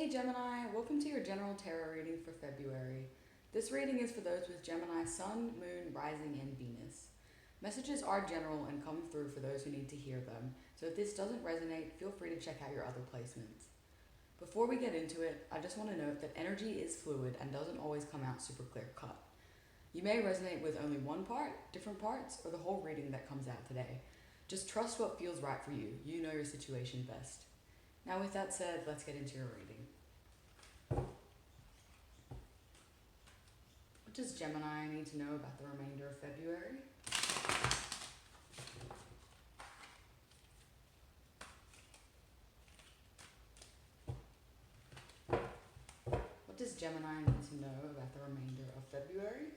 Hey Gemini, welcome to your general tarot reading for February. This reading is for those with Gemini Sun, Moon, Rising, and Venus. Messages are general and come through for those who need to hear them, so if this doesn't resonate, feel free to check out your other placements. Before we get into it, I just want to note that energy is fluid and doesn't always come out super clear cut. You may resonate with only one part, different parts, or the whole reading that comes out today. Just trust what feels right for you. You know your situation best. Now with that said, let's get into your reading. What does Gemini need to know about the remainder of February? What does Gemini need to know about the remainder of February?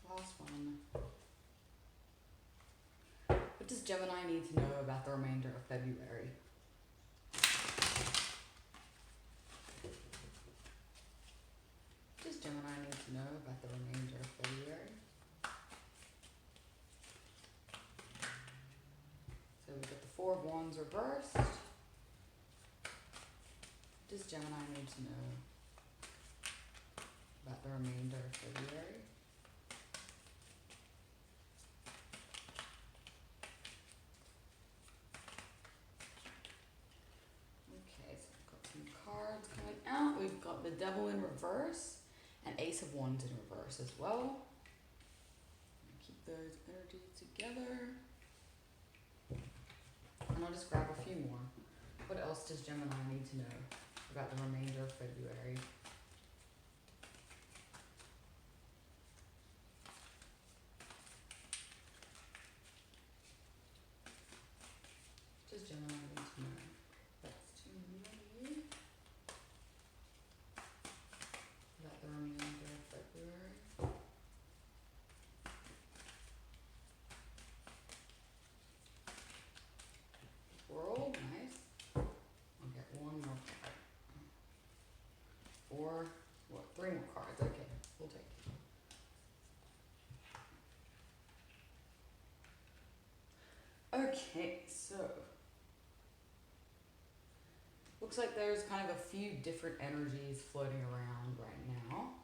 Last one. What does Gemini need to know about the remainder of February? What does Gemini need to know about the remainder of February? So we've got the Four of Wands reversed. What does Gemini need to know about the remainder of February? Okay, so we've got some cards coming out. We've got the Devil in reverse and Ace of Wands in reverse as well. Keep those energies together. And I'll just grab a few more. What else does Gemini need to know about the remainder of February? What does Gemini need to know? That's too many. About the remainder of February. World, nice. I'll get one more card. Or, what, 3 more cards. Okay, we'll take it. Okay, so looks like there's kind of a few different energies floating around right now.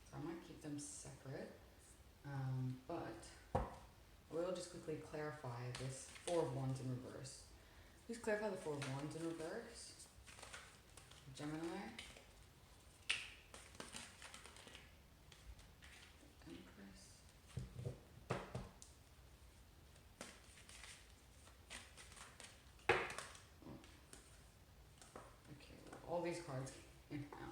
So I might keep them separate. But we'll just quickly clarify this Four of Wands in reverse. Please clarify the Four of Wands in reverse. Gemini. Empress. Okay, well, all these cards came out.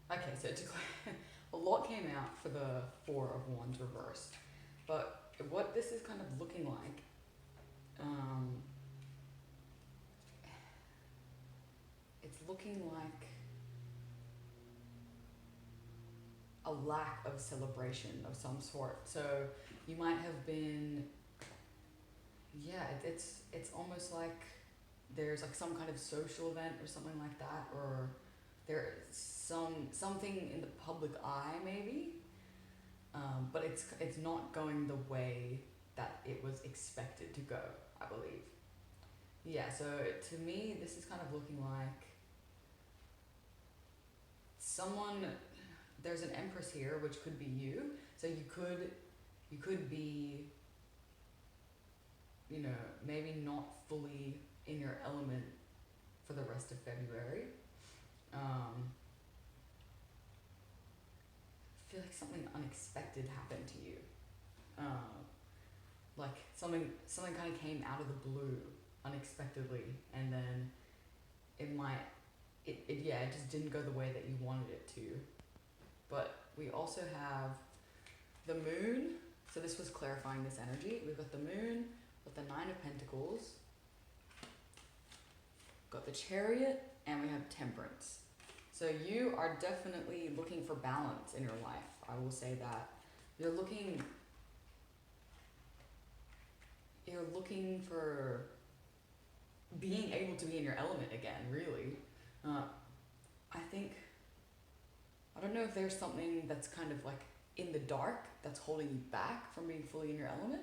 Okay, so a lot came out for the Four of Wands reversed, but what this is kind of looking like, it's looking like a lack of celebration of some sort. So you might have been, yeah, it's almost like there's like some kind of social event or something like that, or there's something in the public eye maybe, but it's not going the way that it was expected to go, I believe. Yeah, so to me this is kind of looking like there's an Empress here, which could be you, so you could be, you know, maybe not fully in your element for the rest of February. I feel like something unexpected happened to you. Like something kind of came out of the blue unexpectedly, and then it just didn't go the way that you wanted it to. But we also have the Moon, so this was clarifying this energy. We've got the Moon with the Nine of Pentacles, got the Chariot, and we have Temperance. So you are definitely looking for balance in your life. I will say that. You're looking for being able to be in your element again, really. Uh, I think, I don't know if there's something that's kind of like in the dark that's holding you back from being fully in your element.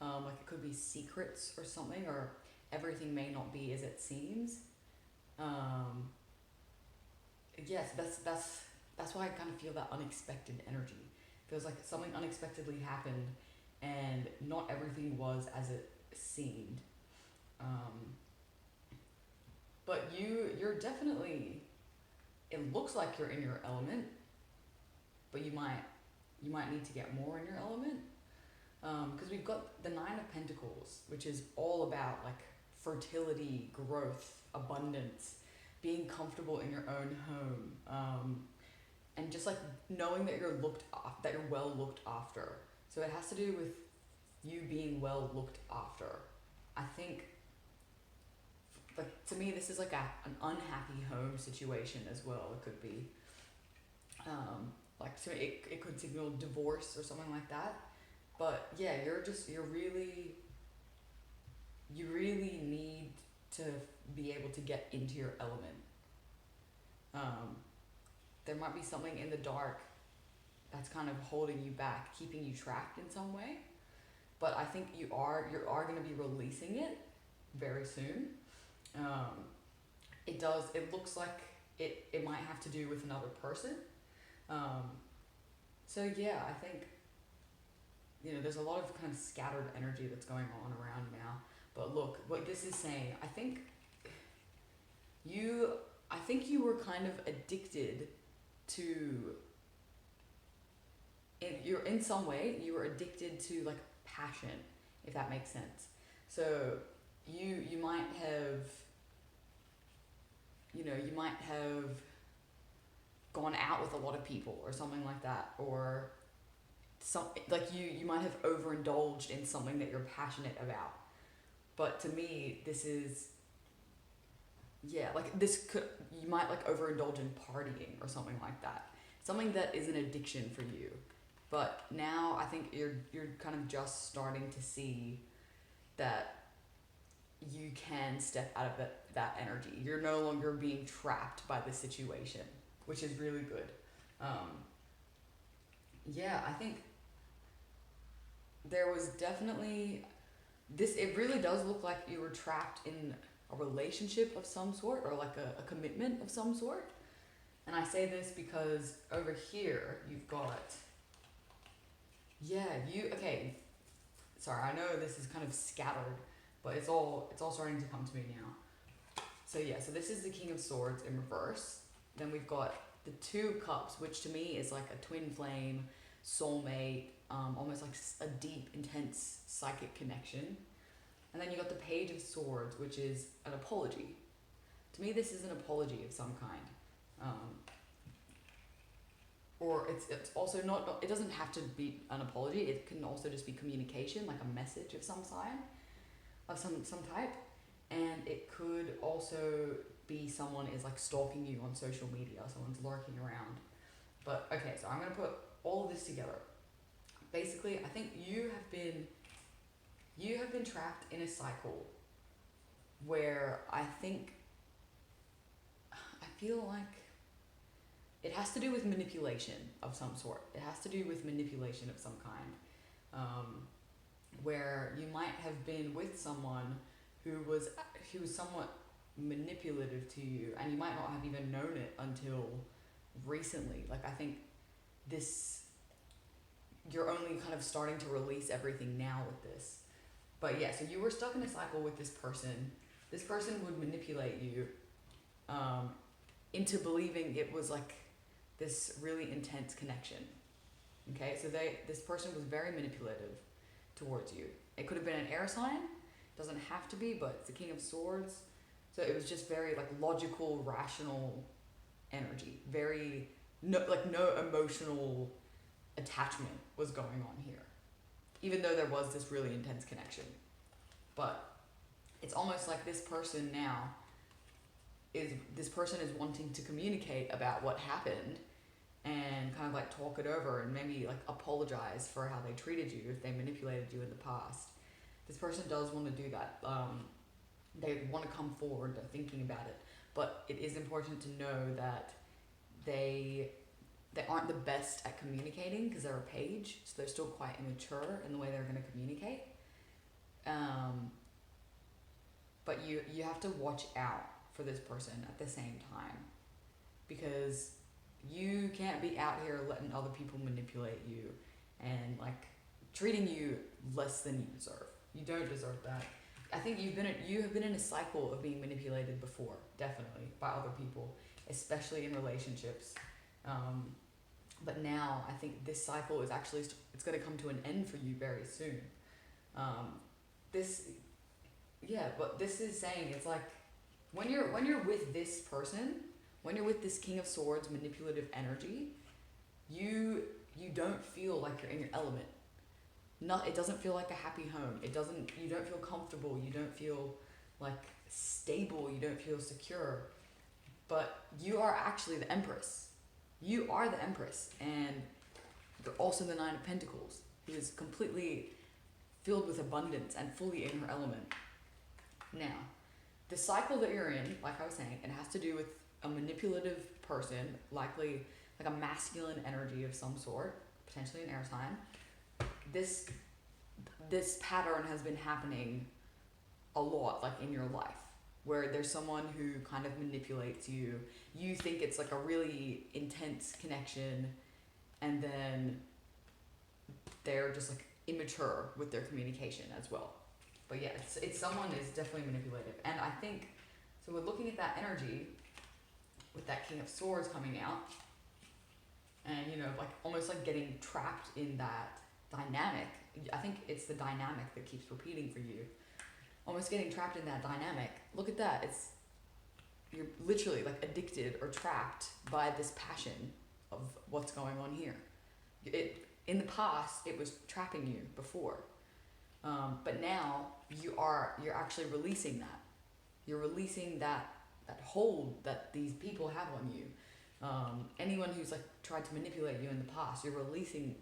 Like it could be secrets or something, or everything may not be as it seems. Um, yes, that's why I kind of feel that unexpected energy. Feels like something unexpectedly happened, and not everything was as it seemed. Um, but you're definitely. It looks like you're in your element, but you might need to get more in your element. Because we've got the Nine of Pentacles, which is all about like fertility, growth, abundance, being comfortable in your own home, and just like knowing that that you're well looked after. So it has to do with you being well looked after. I think, like to me, this is like an unhappy home situation as well. It could be, like to me, it could signal divorce or something like that. But yeah, you really need to be able to get into your element. Um, there might be something in the dark that's kind of holding you back, keeping you trapped in some way. But I think you are going to be releasing it very soon. Um, it looks like it might have to do with another person. Um, so yeah, I think there's a lot of kind of scattered energy that's going on around now. But look, what this is saying, you I think you were kind of addicted to in some way you were addicted to like passion, if that makes sense. So you might have gone out with a lot of people or something like that, or some like you might have overindulged in something that you're passionate about. But to me, this is, yeah, like this could, you might like overindulge in partying or something like that. Something that is an addiction for you. But now I think you're kind of just starting to see that you can step out of that energy. You're no longer being trapped by the situation, which is really good. Yeah, I think there was definitely this. It really does look like you were trapped in a relationship of some sort, or like a commitment of some sort. And I say this because over here you've got, okay, sorry, I know this is kind of scattered, but it's all starting to come to me now. So yeah, so this is the King of Swords in reverse. Then we've got the Two of Cups, which to me is like a twin flame, soulmate, almost like a deep, intense psychic connection. And then you got the Page of Swords, which is an apology. To me, this is an apology of some kind. Or it's also not, it doesn't have to be an apology. It can also just be communication, like a message of some sign, of some type. And it could also be someone is like stalking you on social media, someone's lurking around. But okay, so I'm going to put all of this together. Basically, I think you have been trapped in a cycle where I feel like it has to do with manipulation of some sort. It has to do with manipulation of some kind, where you might have been with someone who was somewhat manipulative to you, and you might not have even known it until recently. Like I think you're only kind of starting to release everything now with this. But yeah, so you were stuck in a cycle with this person. This person would manipulate you into believing it was like this really intense connection. Okay, so this person was very manipulative towards you. It could have been an air sign, doesn't have to be, but it's the King of Swords. So it was just very like logical, rational energy. Very no emotional attachment was going on here, even though there was this really intense connection. But it's almost like this person is wanting to communicate about what happened and kind of like talk it over and maybe like apologize for how they treated you if they manipulated you in the past. This person does want to do that. they want to come forward, they're thinking about it, but it is important to know that they aren't the best at communicating because they're a page, so they're still quite immature in the way they're going to communicate. But you have to watch out for this person at the same time, because you can't be out here letting other people manipulate you and like treating you less than you deserve. You don't deserve that. I think you have been in a cycle of being manipulated before, definitely, by other people, especially in relationships. But now I think this cycle is actually it's going to come to an end for you very soon. But this is saying it's like when you're with this person, when you're with this King of Swords manipulative energy, you don't feel like you're in your element. It doesn't feel like a happy home. You don't feel comfortable. You don't feel like stable. You don't feel secure. But you are actually the Empress. You are the Empress, and you're also the Nine of Pentacles, who is completely filled with abundance and fully in her element. Now, the cycle that you're in, like I was saying, it has to do with a manipulative person, likely like a masculine energy of some sort, potentially an air sign. This pattern has been happening a lot, like in your life, where there's someone who kind of manipulates you. You think it's like a really intense connection, and then they're just like immature with their communication as well. But yeah, it's someone is definitely manipulative. And I think, so we're looking at that energy with that King of Swords coming out, and like almost like getting trapped in that dynamic. I think it's the dynamic that keeps repeating for you. Almost getting trapped in that dynamic. Look at that. You're literally like addicted or trapped by this passion of what's going on here. In the past, it was trapping you before. But now you're actually releasing that. You're releasing that hold that these people have on you. Anyone who's like tried to manipulate you in the past, they're releasing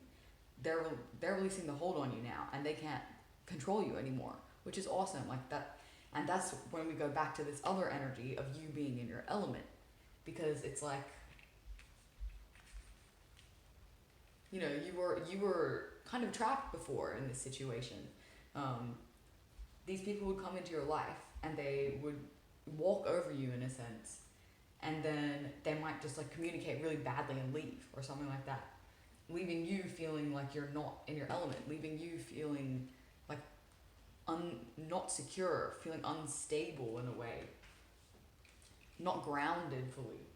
the hold on you now, and they can't control you anymore, which is awesome. Like that, and that's when we go back to this other energy of you being in your element, because it's like, you were kind of trapped before in this situation. These people would come into your life and they would walk over you in a sense, and then they might just like communicate really badly and leave or something like that, leaving you feeling like you're not in your element, leaving you feeling like not secure, feeling unstable in a way, not grounded fully,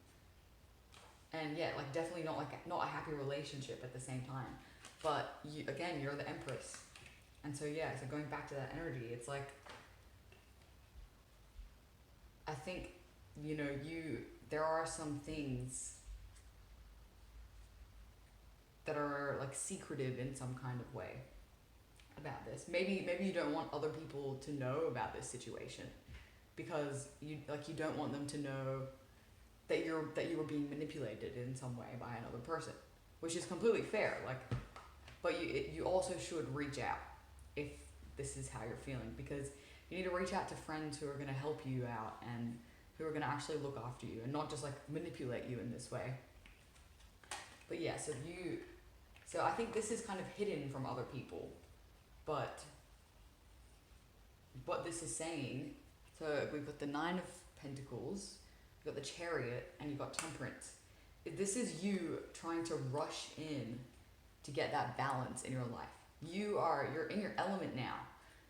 and like definitely not a happy relationship at the same time. But you're the Empress, and so going back to that energy, it's like, I think there are some things that are like secretive in some kind of way about this. Maybe you don't want other people to know about this situation, because you don't want them to know that you were being manipulated in some way by another person, which is completely fair. Like, but you also should reach out if this is how you're feeling, because you need to reach out to friends who are going to help you out and who are going to actually look after you and not just like manipulate you in this way. But yeah, so I think this is kind of hidden from other people, but what this is saying, so we've got the Nine of Pentacles, you've got the Chariot, and you've got Temperance. This is you trying to rush in to get that balance in your life. You're in your element now.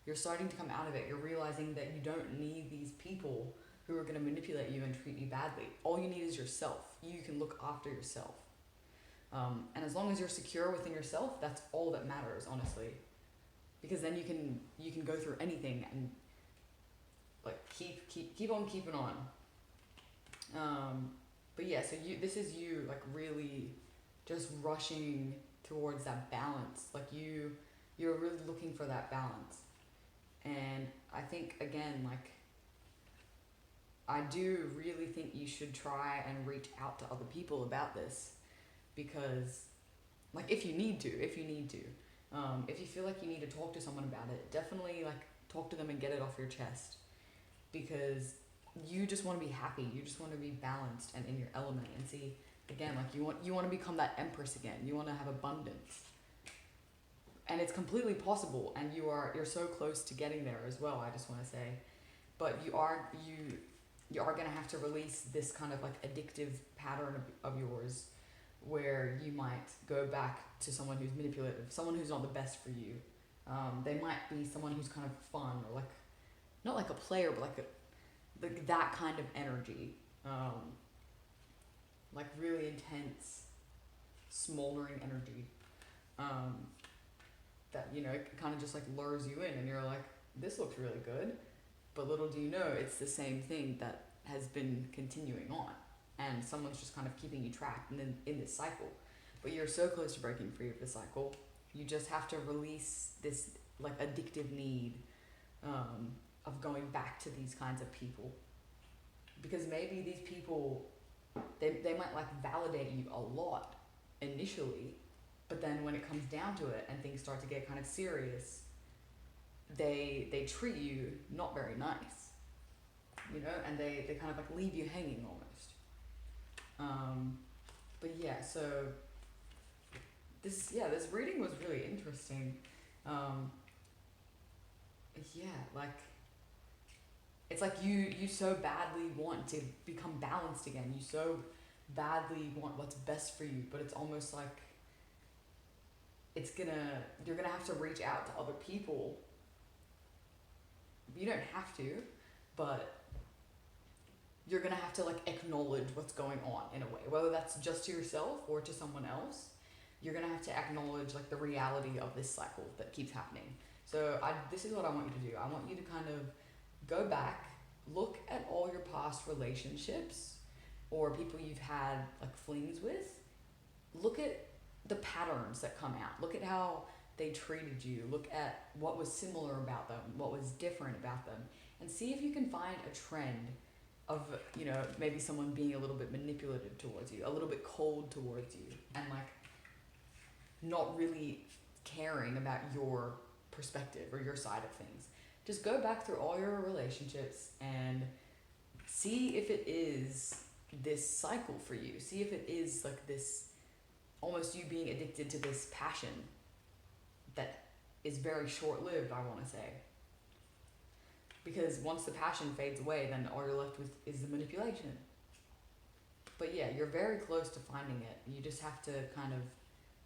You're starting to come out of it. You're realizing that you don't need these people who are going to manipulate you and treat you badly. All you need is yourself. You can look after yourself. And as long as you're secure within yourself, that's all that matters, honestly. Because then you can go through anything and like keep on keeping on. But yeah, so this is you like really just rushing towards that balance. Like you're really looking for that balance. And I think, again, like, I do really think you should try and reach out to other people about this, because, like, if you need to, if you feel like you need to talk to someone about it, definitely, like, talk to them and get it off your chest. because you just want to be happy. You just want to be balanced and in your element. And see, again, like you want to become that empress again. You want to have abundance, and it's completely possible. And you're so close to getting there as well. I just want to say, but you are gonna have to release this kind of like addictive pattern of yours, where you might go back to someone who's manipulative, someone who's not the best for you. They might be someone who's kind of fun, or like not like a player, but like that kind of energy, like really intense, smoldering energy, that it kind of just like lures you in, and you're like, this looks really good, but little do you know, it's the same thing that has been continuing on, and someone's just kind of keeping you trapped in this cycle. But you're so close to breaking free of the cycle. You just have to release this like addictive need, of going back to these kinds of people, because maybe these people, they might like validate you a lot initially, but then when it comes down to it and things start to get kind of serious, they treat you not very nice, and they kind of like leave you hanging almost. But yeah, so this reading was really interesting. Like it's like you so badly want to become balanced again. You so badly want what's best for you, but it's almost like you're gonna have to reach out to other people. You don't have to, but you're gonna have to like acknowledge what's going on in a way, whether that's just to yourself or to someone else. You're gonna have to acknowledge like the reality of this cycle that keeps happening. So this is what I want you to do. I want you to kind of go back, look at all your past relationships or people you've had like flings with. Look at the patterns that come out. Look at how they treated you. Look at what was similar about them, what was different about them, and see if you can find a trend of, maybe someone being a little bit manipulative towards you, a little bit cold towards you, and like not really caring about your perspective or your side of things. Just go back through all your relationships and see if it is this cycle for you. See if it is like this, almost you being addicted to this passion that is very short-lived, I want to say. Because once the passion fades away, then all you're left with is the manipulation. But yeah, you're very close to finding it. You just have to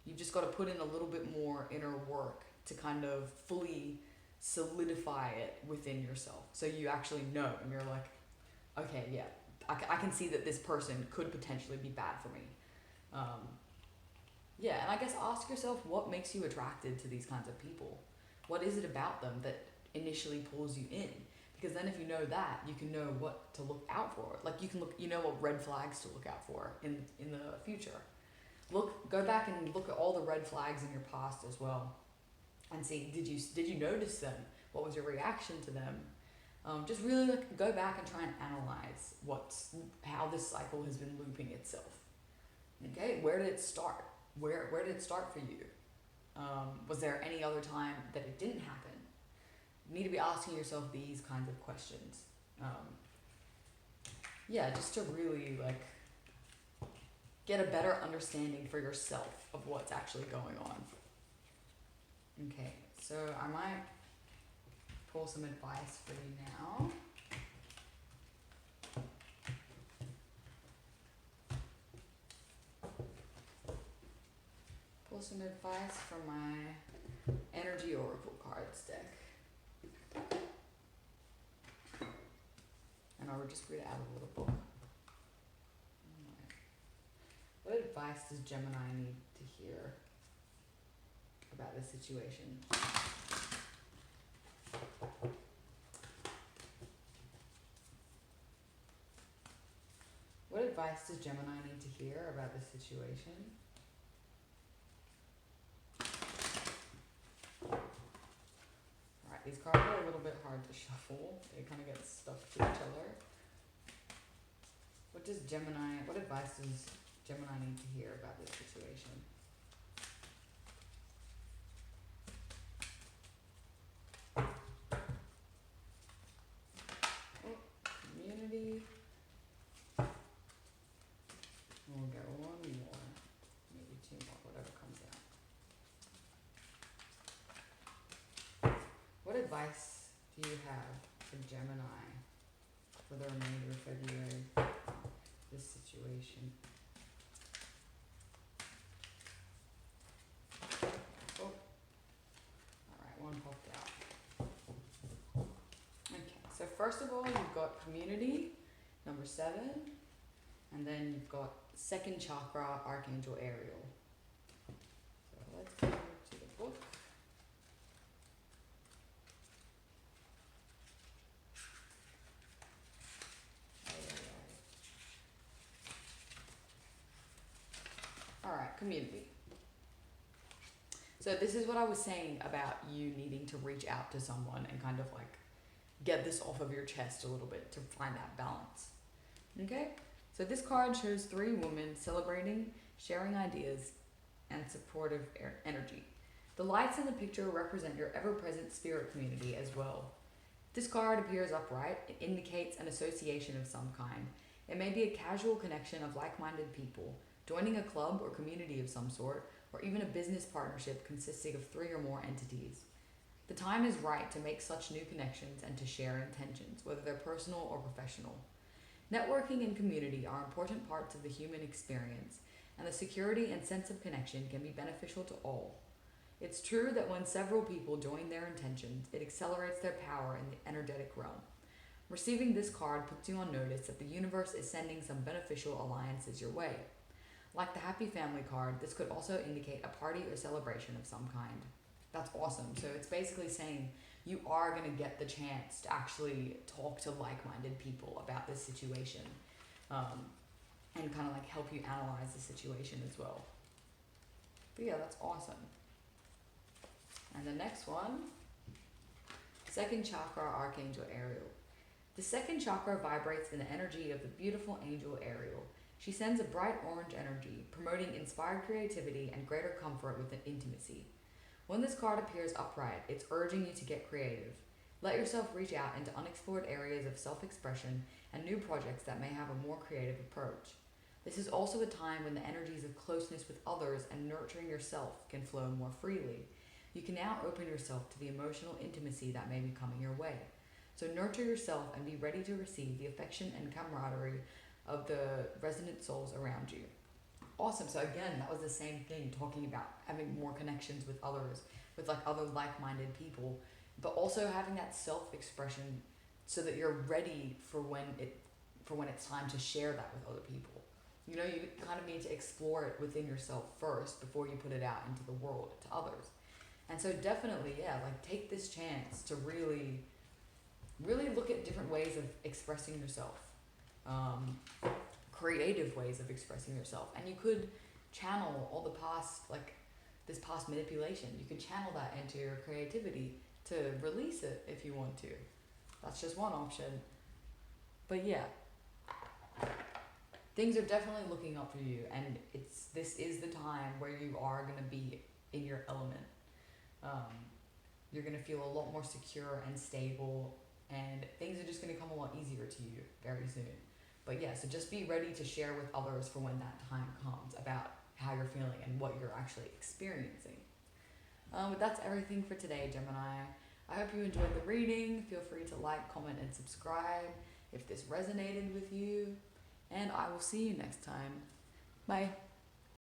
you just got to put in a little bit more inner work to kind of fully solidify it within yourself. So you actually know, and you're like, okay, yeah, I can see that this person could potentially be bad for me. And I guess ask yourself, what makes you attracted to these kinds of people? What is it about them that initially pulls you in? Because then if you know that, you can know what to look out for. Like you know what red flags to look out for in the future. Go back and look at all the red flags in your past as well, and see, did you notice them? What was your reaction to them? Just really go back and try and analyze how this cycle has been looping itself. Okay, where did it start? Where did it start for you? Was there any other time that it didn't happen? You need to be asking yourself these kinds of questions. Just to really get a better understanding for yourself of what's actually going on. Okay, so I might pull some advice for you now. Pull some advice from my Energy Oracle cards deck. And I will just read it out of a little book. What advice does Gemini need to hear about this situation? What advice does Gemini need to hear about this situation? Alright, these cards are a little bit hard to shuffle. They kind of get stuck to each other. What advice does Gemini need to hear about this situation? Oh, advice do you have for Gemini for the remainder of February? This situation. Oh, alright, one popped out. Okay, so first of all, you've got community, number 7, and then you've got second chakra, Archangel Ariel. So let's go to the book. Alright, community. So this is what I was saying about you needing to reach out to someone and kind of like get this off of your chest a little bit to find that balance. Okay? So this card shows 3 women celebrating, sharing ideas, and supportive energy. The lights in the picture represent your ever-present spirit community as well. This card appears upright. It indicates an association of some kind. It may be a casual connection of like-minded people, joining a club or community of some sort, or even a business partnership consisting of 3 or more entities. The time is right to make such new connections and to share intentions, whether they're personal or professional. Networking and community are important parts of the human experience, and the security and sense of connection can be beneficial to all. It's true that when several people join their intentions, it accelerates their power in the energetic realm. Receiving this card puts you on notice that the universe is sending some beneficial alliances your way. Like the Happy Family card, this could also indicate a party or celebration of some kind. That's awesome. So it's basically saying you are going to get the chance to actually talk to like-minded people about this situation, and kind of like help you analyze the situation as well. But yeah, that's awesome. And the next one, second chakra, Archangel Ariel. The second chakra vibrates in the energy of the beautiful angel Ariel. She sends a bright orange energy, promoting inspired creativity and greater comfort with intimacy. When this card appears upright, it's urging you to get creative. Let yourself reach out into unexplored areas of self-expression and new projects that may have a more creative approach. This is also a time when the energies of closeness with others and nurturing yourself can flow more freely. You can now open yourself to the emotional intimacy that may be coming your way. So nurture yourself and be ready to receive the affection and camaraderie of the resonant souls around you. Awesome. So again, that was the same thing, talking about having more connections with others, with like other like-minded people, but also having that self-expression so that you're ready for when it's time to share that with other people. You know, you kind of need to explore it within yourself first before you put it out into the world to others. And so definitely, yeah, like take this chance to really, really look at different ways of expressing yourself. Creative ways of expressing yourself, and you could channel all the past, like this past manipulation, you can channel that into your creativity to release it if you want to. That's just one option. But yeah, things are definitely looking up for you, and this is the time where you are going to be in your element. You're going to feel a lot more secure and stable, and things are just going to come a lot easier to you very soon. But yeah, so just be ready to share with others for when that time comes about how you're feeling and what you're actually experiencing. But that's everything for today, Gemini. I hope you enjoyed the reading. Feel free to like, comment, and subscribe if this resonated with you. And I will see you next time. Bye.